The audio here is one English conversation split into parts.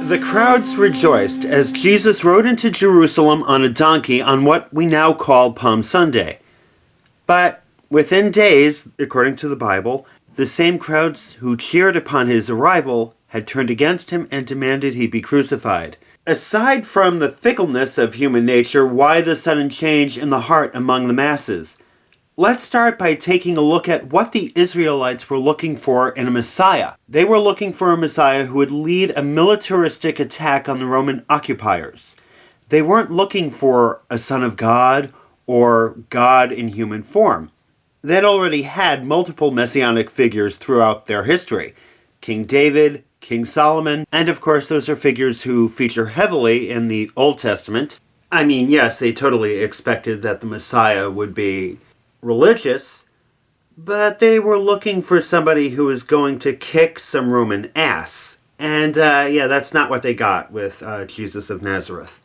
The crowds rejoiced as Jesus rode into Jerusalem on a donkey on what we now call Palm Sunday. But within days, according to the Bible, the same crowds who cheered upon his arrival had turned against him and demanded he be crucified. Aside from the fickleness of human nature, why the sudden change in the heart among the masses? Let's start by taking a look at what the Israelites were looking for in a Messiah. They were looking for a Messiah who would lead a militaristic attack on the Roman occupiers. They weren't looking for a son of God or God in human form. They'd already had multiple messianic figures throughout their history. King David, King Solomon, and of course those are figures who feature heavily in the Old Testament. I mean, yes, they totally expected that the Messiah would be religious, but they were looking for somebody who was going to kick some Roman ass. And that's not what they got with Jesus of Nazareth.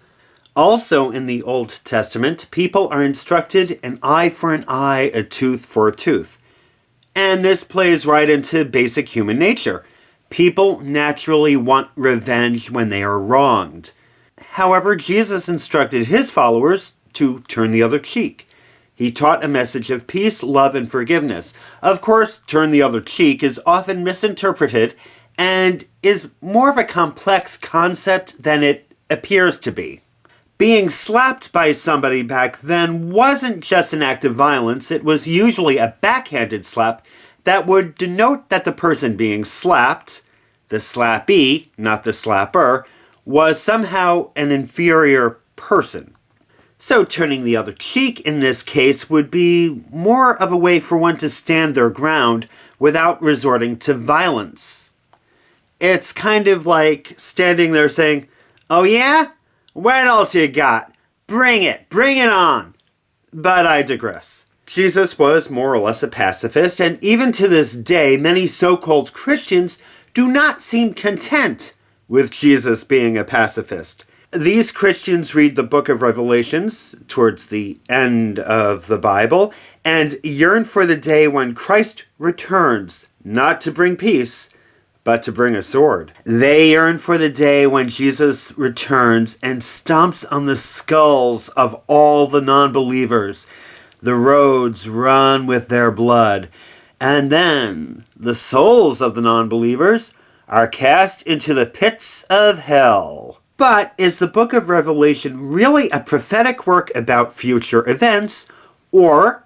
Also in the Old Testament, people are instructed an eye for an eye, a tooth for a tooth. And this plays right into basic human nature. People naturally want revenge when they are wronged. However, Jesus instructed his followers to turn the other cheek. He taught a message of peace, love, and forgiveness. Of course, turn the other cheek is often misinterpreted and is more of a complex concept than it appears to be. Being slapped by somebody back then wasn't just an act of violence. It was usually a backhanded slap that would denote that the person being slapped, the slappee, not the slapper, was somehow an inferior person. So turning the other cheek in this case would be more of a way for one to stand their ground without resorting to violence. It's kind of like standing there saying, "Oh yeah? What else you got? Bring it on." But I digress. Jesus was more or less a pacifist, and even to this day, many so-called Christians do not seem content with Jesus being a pacifist. These Christians read the book of Revelations towards the end of the Bible and yearn for the day when Christ returns, not to bring peace, but to bring a sword. They yearn for the day when Jesus returns and stomps on the skulls of all the non-believers. The roads run with their blood, and then the souls of the non-believers are cast into the pits of hell. But is the book of Revelation really a prophetic work about future events, or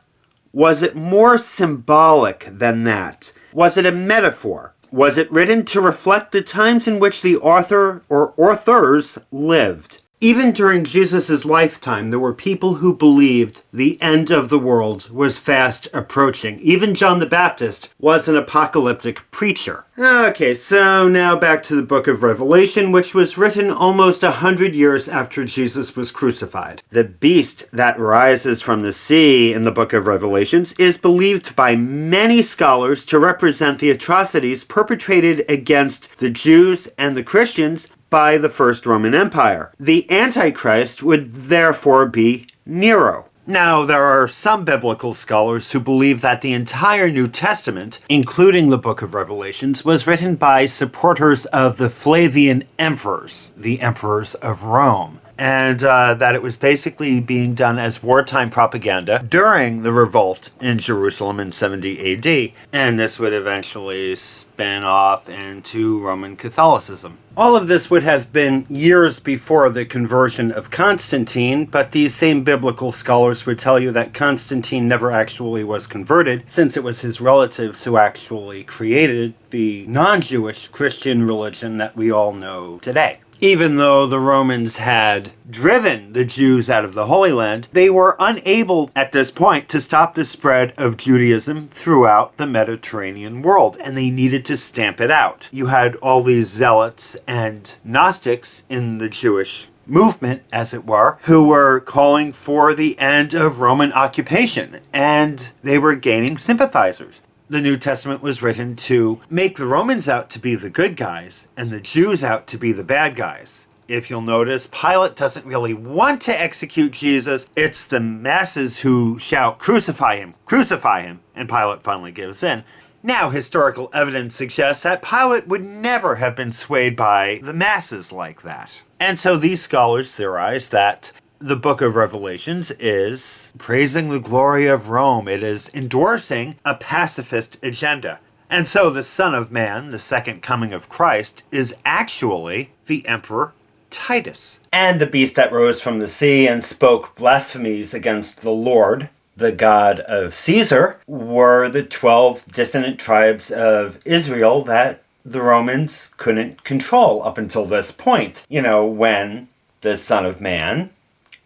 was it more symbolic than that? Was it a metaphor? Was it written to reflect the times in which the author or authors lived? Even during Jesus' lifetime, there were people who believed the end of the world was fast approaching. Even John the Baptist was an apocalyptic preacher. Okay, so now back to the book of Revelation, which was written almost 100 years after Jesus was crucified. The beast that rises from the sea in the book of Revelations is believed by many scholars to represent the atrocities perpetrated against the Jews and the Christians by the First Roman Empire. The Antichrist would therefore be Nero. Now, there are some biblical scholars who believe that the entire New Testament, including the book of Revelations, was written by supporters of the Flavian emperors, the emperors of Rome, and that it was basically being done as wartime propaganda during the revolt in Jerusalem in 70 AD, and this would eventually spin off into Roman Catholicism. All of this would have been years before the conversion of Constantine, but these same biblical scholars would tell you that Constantine never actually was converted, since it was his relatives who actually created the non-Jewish Christian religion that we all know today. Even though the Romans had driven the Jews out of the Holy Land, they were unable at this point to stop the spread of Judaism throughout the Mediterranean world, and they needed to stamp it out. You had all these zealots and Gnostics in the Jewish movement, as it were, who were calling for the end of Roman occupation, and they were gaining sympathizers. The New Testament was written to make the Romans out to be the good guys and the Jews out to be the bad guys. If you'll notice, Pilate doesn't really want to execute Jesus. It's the masses who shout, crucify him, and Pilate finally gives in. Now, historical evidence suggests that Pilate would never have been swayed by the masses like that. And so these scholars theorize that the book of Revelations is praising the glory of Rome. It is endorsing a pacifist agenda. And so the Son of Man, the second coming of Christ, is actually the Emperor Titus. And the beast that rose from the sea and spoke blasphemies against the Lord, the God of Caesar, were the 12 dissident tribes of Israel that the Romans couldn't control up until this point. When the Son of Man,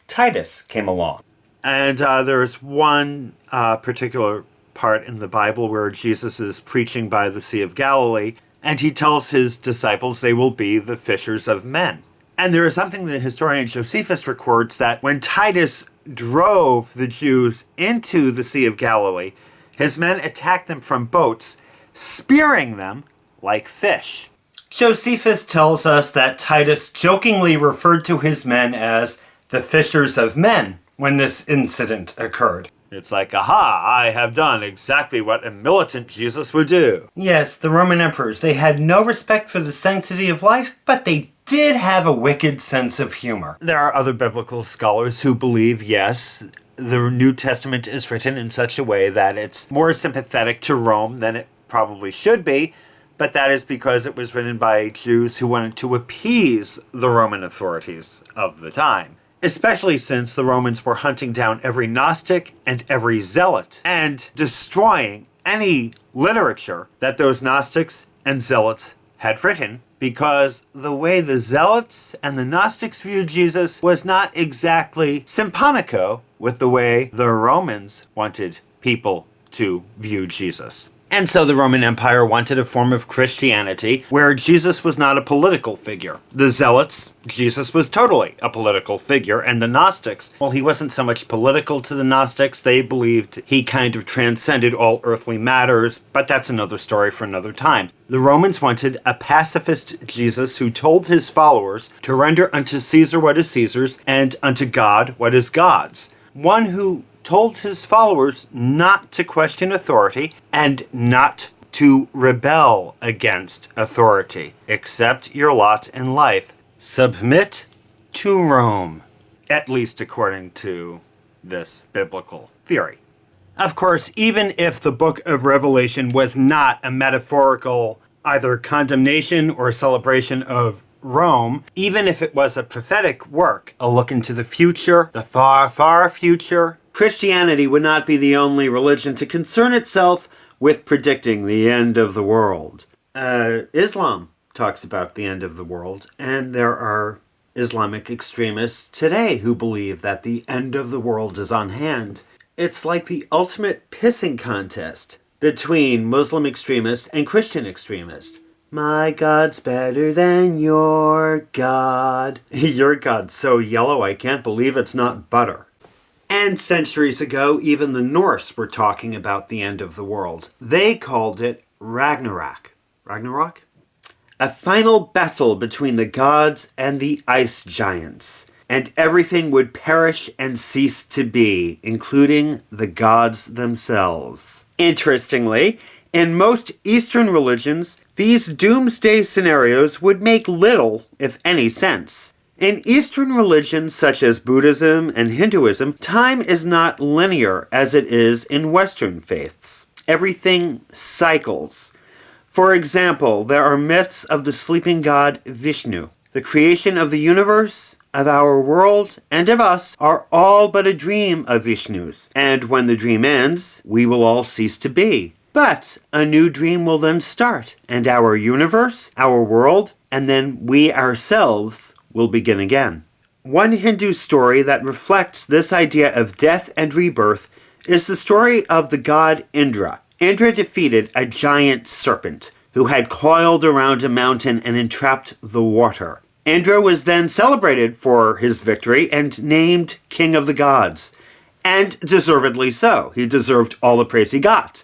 Titus, came along. And there's one particular part in the Bible where Jesus is preaching by the Sea of Galilee, and he tells his disciples they will be the fishers of men. And there is something the historian Josephus records that when Titus drove the Jews into the Sea of Galilee, his men attacked them from boats, spearing them like fish. Josephus tells us that Titus jokingly referred to his men as the fishers of men when this incident occurred. It's like, aha, I have done exactly what a militant Jesus would do. Yes, the Roman emperors, they had no respect for the sanctity of life, but they did have a wicked sense of humor. There are other biblical scholars who believe, yes, the New Testament is written in such a way that it's more sympathetic to Rome than it probably should be, but that is because it was written by Jews who wanted to appease the Roman authorities of the time. Especially since the Romans were hunting down every Gnostic and every Zealot and destroying any literature that those Gnostics and Zealots had written, because the way the Zealots and the Gnostics viewed Jesus was not exactly simpatico with the way the Romans wanted people to view Jesus. And so the Roman Empire wanted a form of Christianity where Jesus was not a political figure. The Zealots, Jesus was totally a political figure, and the Gnostics, well, he wasn't so much political to the Gnostics. They believed he kind of transcended all earthly matters, but that's another story for another time. The Romans wanted a pacifist Jesus who told his followers to render unto Caesar what is Caesar's and unto God what is God's. One who told his followers not to question authority and not to rebel against authority. Accept your lot in life. Submit to Rome, at least according to this biblical theory. Of course, even if the book of Revelation was not a metaphorical either condemnation or celebration of Rome, even if it was a prophetic work, a look into the future, the far, far future, Christianity would not be the only religion to concern itself with predicting the end of the world. Islam talks about the end of the world, and there are Islamic extremists today who believe that the end of the world is on hand. It's like the ultimate pissing contest between Muslim extremists and Christian extremists. My God's better than your God. Your God's so yellow I can't believe it's not butter. And centuries ago, even the Norse were talking about the end of the world. They called it Ragnarök. Ragnarök? A final battle between the gods and the ice giants. And everything would perish and cease to be, including the gods themselves. Interestingly, in most Eastern religions, these doomsday scenarios would make little, if any, sense. In Eastern religions such as Buddhism and Hinduism, time is not linear as it is in Western faiths. Everything cycles. For example, there are myths of the sleeping god Vishnu. The creation of the universe, of our world, and of us are all but a dream of Vishnu's. And when the dream ends, we will all cease to be. But a new dream will then start, and our universe, our world, and then we ourselves will begin again. One Hindu story that reflects this idea of death and rebirth is the story of the god Indra. Indra defeated a giant serpent who had coiled around a mountain and entrapped the water. Indra was then celebrated for his victory and named King of the Gods. And deservedly so. He deserved all the praise he got.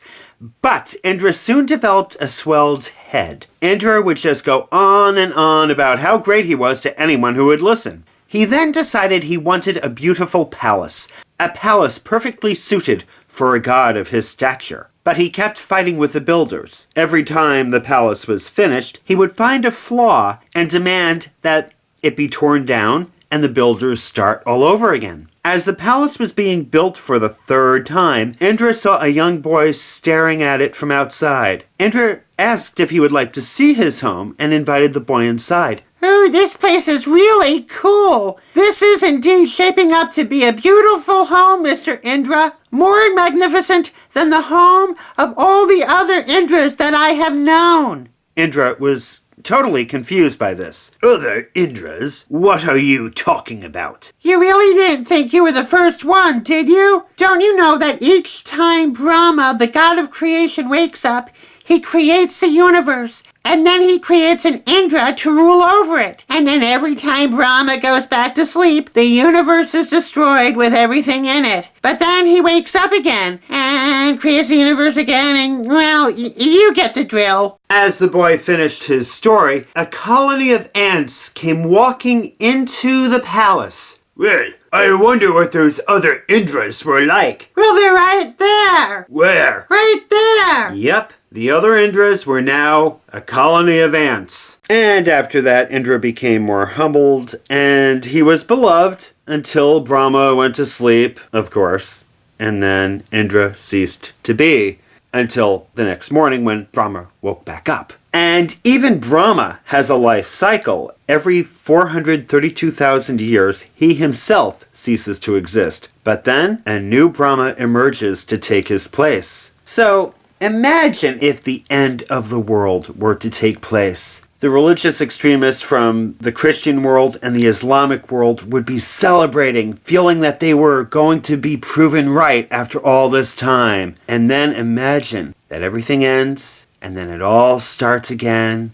But Indra soon developed a swelled head. Indra would just go on and on about how great he was to anyone who would listen. He then decided he wanted a beautiful palace, a palace perfectly suited for a god of his stature. But he kept fighting with the builders. Every time the palace was finished, he would find a flaw and demand that it be torn down and the builders start all over again. As the palace was being built for the third time, Indra saw a young boy staring at it from outside. Indra asked if he would like to see his home and invited the boy inside. "Oh, this place is really cool. This is indeed shaping up to be a beautiful home, Mr. Indra. More magnificent than the home of all the other Indras that I have known." Indra was totally confused by this. "Other Indras? What are you talking about?" You really didn't think you were the first one, did you? Don't you know that each time Brahma, the god of creation, wakes up, he creates the universe, and then he creates an Indra to rule over it. And then every time Brahma goes back to sleep, the universe is destroyed with everything in it. But then he wakes up again and creates the universe again, and, well, you get the drill. As the boy finished his story, a colony of ants came walking into the palace. "Well, I wonder what those other Indras were like." Well, they're right there. "Where?" Right there. Yep, the other Indras were now a colony of ants. And after that, Indra became more humbled, and he was beloved until Brahma went to sleep, of course. And then Indra ceased to be until the next morning when Brahma woke back up. And even Brahma has a life cycle. Every 432,000 years, he himself ceases to exist. But then a new Brahma emerges to take his place. So imagine if the end of the world were to take place. The religious extremists from the Christian world and the Islamic world would be celebrating, feeling that they were going to be proven right after all this time. And then imagine that everything ends, and then it all starts again,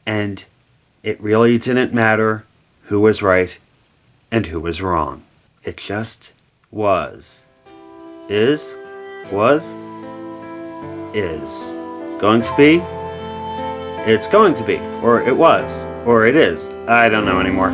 and it really didn't matter who was right and who was wrong. It just was. Is. Was. Is. Going to be. It's going to be. Or it was. Or it is. I don't know anymore.